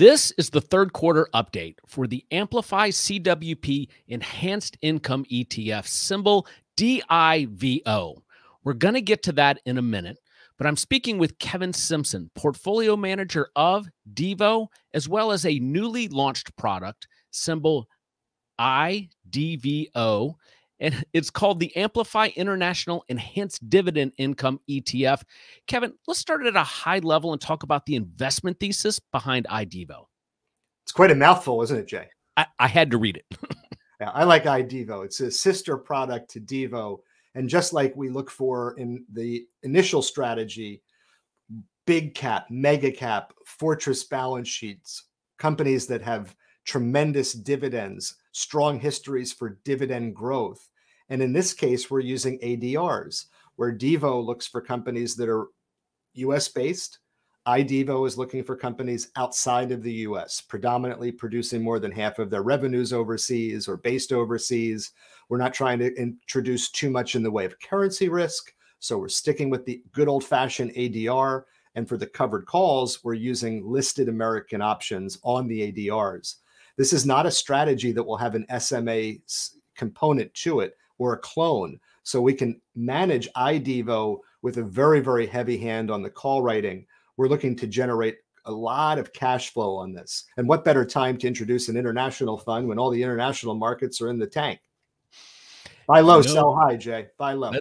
This is the third quarter update for the Amplify CWP Enhanced Income ETF, symbol DIVO. We're going to get to that in a minute, but I'm speaking with Kevin Simpson, portfolio manager of DIVO, as well as a newly launched product, symbol IDVO, and it's called the Amplify International Enhanced Dividend Income ETF. Kevin, let's start at a high level and talk about the investment thesis behind IDVO. It's quite a mouthful, isn't it, Jay? I had to read it. Yeah, I like IDVO. It's a sister product to DIVO. And just like we look for in the initial strategy, big cap, mega cap, fortress balance sheets, companies that have tremendous dividends, strong histories for dividend growth. And in this case, we're using ADRs, where DIVO looks for companies that are US based. IDVO is looking for companies outside of the US, predominantly producing more than half of their revenues overseas or based overseas. We're not trying to introduce too much in the way of currency risk. So we're sticking with the good old fashioned ADR. And for the covered calls, we're using listed American options on the ADRs. This is not a strategy that will have an SMA component to it or a clone. So we can manage IDVO with a very, very heavy hand on the call writing. We're looking to generate a lot of cash flow on this. And what better time to introduce an international fund when all the international markets are in the tank? Buy low, sell high, Jay. Buy low.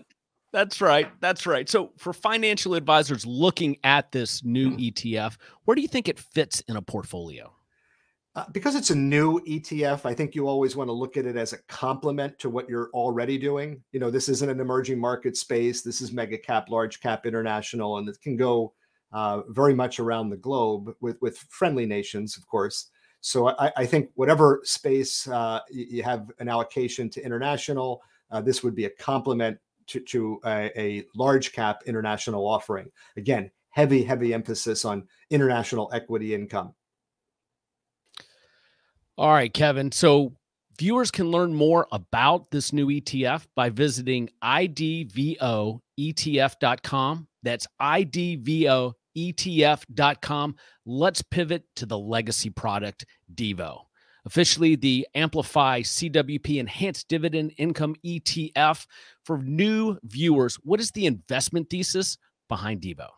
That's right. That's right. So for financial advisors looking at this new ETF, where do you think it fits in a portfolio? Because it's a new ETF, I think you always want to look at it as a complement to what you're already doing. You know, this isn't an emerging market space. This is mega cap, large cap, international, and it can go very much around the globe with friendly nations, of course. So I think whatever space you have an allocation to international, this would be a complement to a large cap international offering. Again, heavy emphasis on international equity income. All right, Kevin. So viewers can learn more about this new ETF by visiting IDVOETF.com. That's IDVOETF.com. Let's pivot to the legacy product, DIVO. Officially the Amplify CWP Enhanced Dividend Income ETF. For new viewers, what is the investment thesis behind DIVO?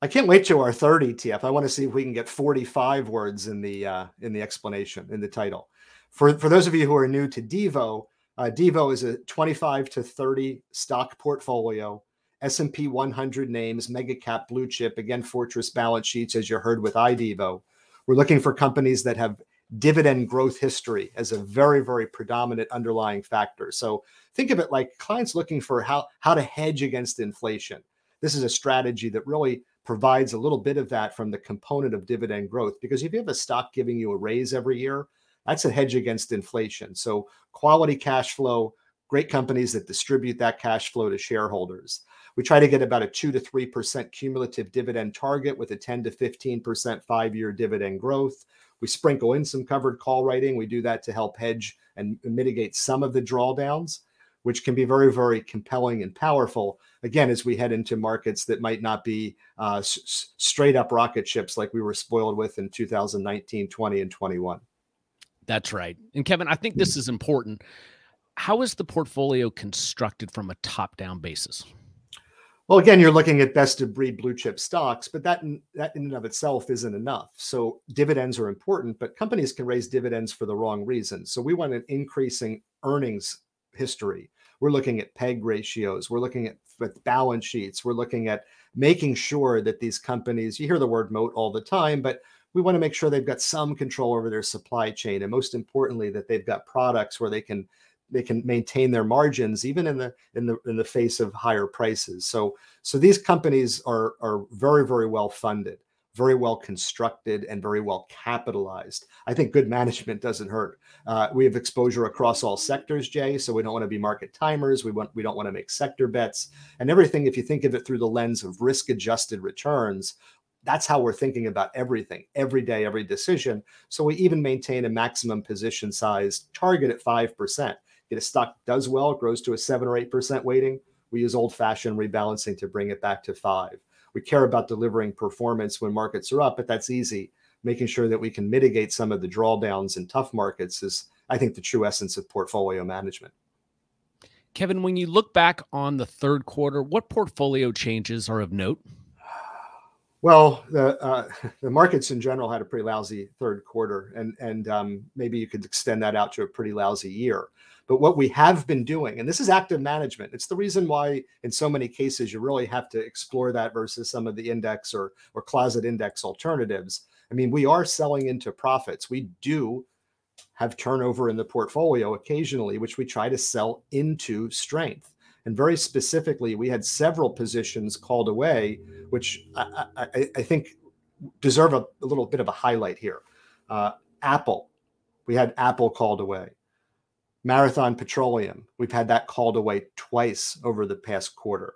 I can't wait to our third ETF. I want to see if we can get 45 words in the explanation, in the title. For those of you who are new to DIVO, DIVO is a 25 to 30 stock portfolio, S&P 100 names, mega cap, blue chip, again, fortress balance sheets, as you heard with IDVO. We're looking for companies that have dividend growth history as a very, very predominant underlying factor. So think of it like clients looking for how to hedge against inflation. This is a strategy that really provides a little bit of that from the component of dividend growth, because if you have a stock giving you a raise every year, that's a hedge against inflation. So quality cash flow, great companies that distribute that cash flow to shareholders. We try to get about a 2 to 3% cumulative dividend target with a 10 to 15% 5-year dividend growth. We sprinkle in some covered call writing. We do that to help hedge and mitigate some of the drawdowns, which can be very, very compelling and powerful, again, as we head into markets that might not be straight up rocket ships like we were spoiled with in 2019, 20, and 21. That's right. And Kevin, I think this is important. How is the portfolio constructed from a top-down basis? Well, again, you're looking at best of breed blue chip stocks, but that in and of itself isn't enough. So dividends are important, but companies can raise dividends for the wrong reasons. So we want an increasing earnings history. We're looking at PEG ratios. We're looking at balance sheets. We're looking at making sure that these companies, you hear the word moat all the time, but we want to make sure they've got some control over their supply chain. And most importantly, that they've got products where they can maintain their margins even in the face of higher prices. So these companies are very, very well funded, very well constructed, and very well capitalized. I think good management doesn't hurt. We have exposure across all sectors, Jay, so we don't want to be market timers. We don't want to make sector bets and everything. If you think of it through the lens of risk-adjusted returns, that's how we're thinking about everything, every day, every decision. So we even maintain a maximum position size target at 5%. Get a stock does well, it grows to a 7 or 8% weighting. We use old-fashioned rebalancing to bring it back to 5. We care about delivering performance when markets are up, but that's easy. making sure that we can mitigate some of the drawdowns in tough markets is, I think, the true essence of portfolio management. Kevin, when you look back on the third quarter, what portfolio changes are of note? Well, the markets in general had a pretty lousy third quarter, and maybe you could extend that out to a pretty lousy year. But what we have been doing, and this is active management, it's the reason why in so many cases you really have to explore that versus some of the index or closet index alternatives. I mean, we are selling into profits. We do have turnover in the portfolio occasionally, which we try to sell into strength. And very specifically, we had several positions called away, which I think deserve a little bit of a highlight here. Apple, we had Apple called away. Marathon Petroleum, we've had that called away twice over the past quarter.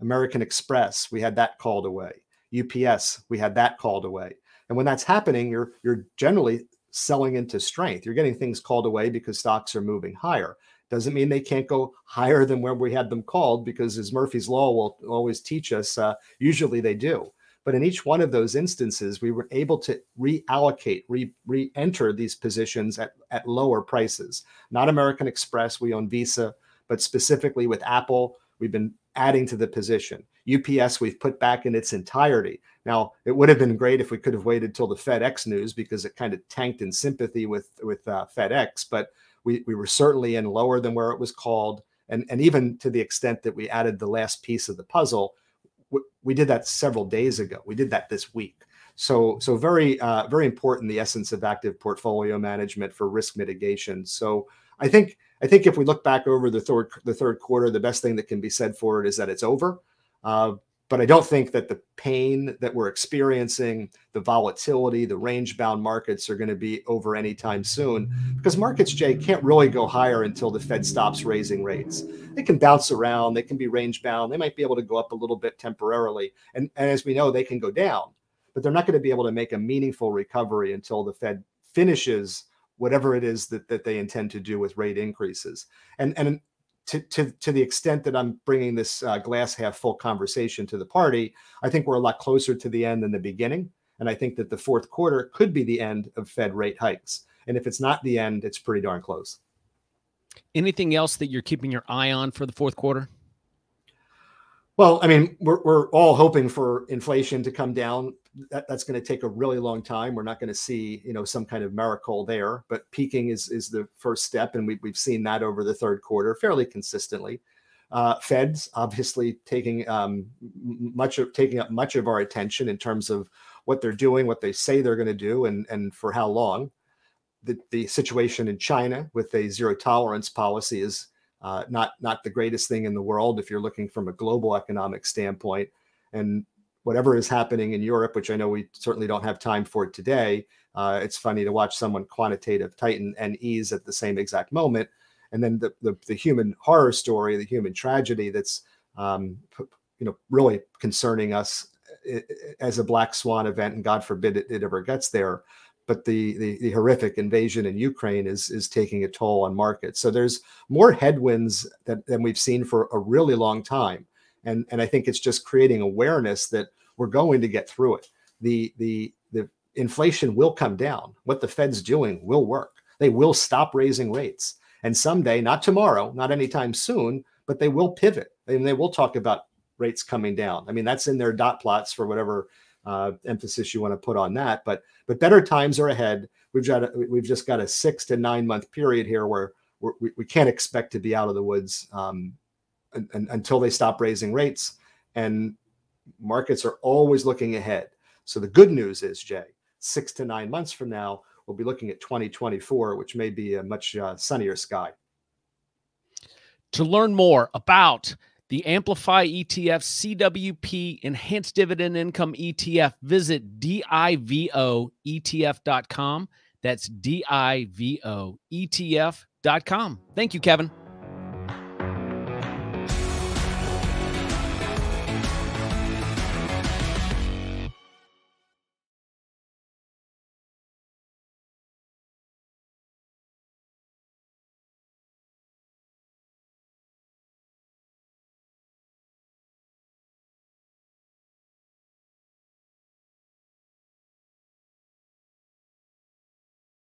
American Express, we had that called away. UPS, we had that called away. And when that's happening, you're generally selling into strength. You're getting things called away because stocks are moving higher. Doesn't mean they can't go higher than where we had them called, because as Murphy's Law will always teach us, usually they do. But in each one of those instances, we were able to reallocate, re-enter these positions at lower prices. Not American Express, we own Visa, but specifically with Apple, we've been adding to the position. UPS, we've put back in its entirety. Now, it would have been great if we could have waited till the FedEx news, because it kind of tanked in sympathy with FedEx, but we were certainly in lower than where it was called. And even to the extent that we added the last piece of the puzzle, we did that several days ago. We did that this week. So very important, the essence of active portfolio management for risk mitigation. So I think if we look back over the third quarter, the best thing that can be said for it is that it's over. But I don't think that the pain that we're experiencing, the volatility, the range-bound markets are going to be over anytime soon, because markets, Jay, can't really go higher until the Fed stops raising rates. They can bounce around. They can be range-bound. They might be able to go up a little bit temporarily. And as we know, they can go down. But they're not going to be able to make a meaningful recovery until the Fed finishes whatever it is that they intend to do with rate increases. And to the extent that I'm bringing this glass half full conversation to the party, I think we're a lot closer to the end than the beginning. And I think that the fourth quarter could be the end of Fed rate hikes. And if it's not the end, it's pretty darn close. Anything else that you're keeping your eye on for the fourth quarter? Well, I mean, we're all hoping for inflation to come down. That's going to take a really long time. We're not going to see, some kind of miracle there, but peaking is the first step. And we've seen that over the third quarter fairly consistently. Fed's obviously taking up much of our attention in terms of what they're doing, what they say they're going to do, and for how long. The situation in China with a zero tolerance policy is not the greatest thing in the world if you're looking from a global economic standpoint. And whatever is happening in Europe, which I know we certainly don't have time for today, it's funny to watch someone quantitative tighten and ease at the same exact moment. And then the human horror story, the human tragedy that's really concerning us as a black swan event, and God forbid it ever gets there. But the horrific invasion in Ukraine is taking a toll on markets. So there's more headwinds than we've seen for a really long time. And I think it's just creating awareness that we're going to get through it. The inflation will come down. What the Fed's doing will work. They will stop raising rates. And someday, not tomorrow, not anytime soon, but they will pivot. And they will talk about rates coming down. I mean, that's in their dot plots for whatever emphasis you want to put on that. But better times are ahead. We've just got a 6 to 9 month period here where we can't expect to be out of the woods until they stop raising rates. And markets are always looking ahead. So the good news is, Jay, 6 to 9 months from now, we'll be looking at 2024, which may be a much sunnier sky. To learn more about the Amplify ETF CWP Enhanced Dividend Income ETF, visit DIVOETF.com. That's DIVOETF.com. Thank you, Kevin.